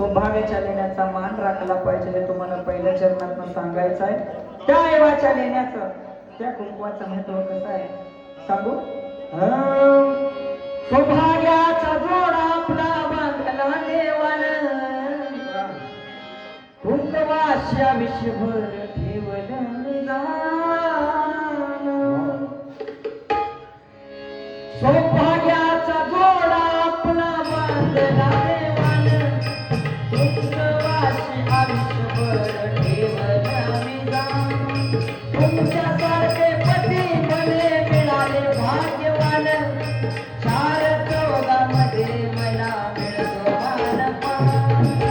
सौभाग्याच्या लेण्याचा मान राखला पाहिजे हे तुम्हाला पहिल्या चरणातून सांगायचं आहे. त्या देवाच्या लेण्याचं त्या कुंकवाचं महत्व कसं आहे सांगू. सौभाग्याचा जोडा आपला बांधला देवानं कुंकवाच्या विश्वभर ठेवलं सौभाग्याचा जोडा आपला बांधला देवानं कुंकवाची आयुष्यभर ठेवलं तुमच्यासारखे पती मला मिळाले भाग्यवान चार चौघामध्ये मला मिळतो मानपान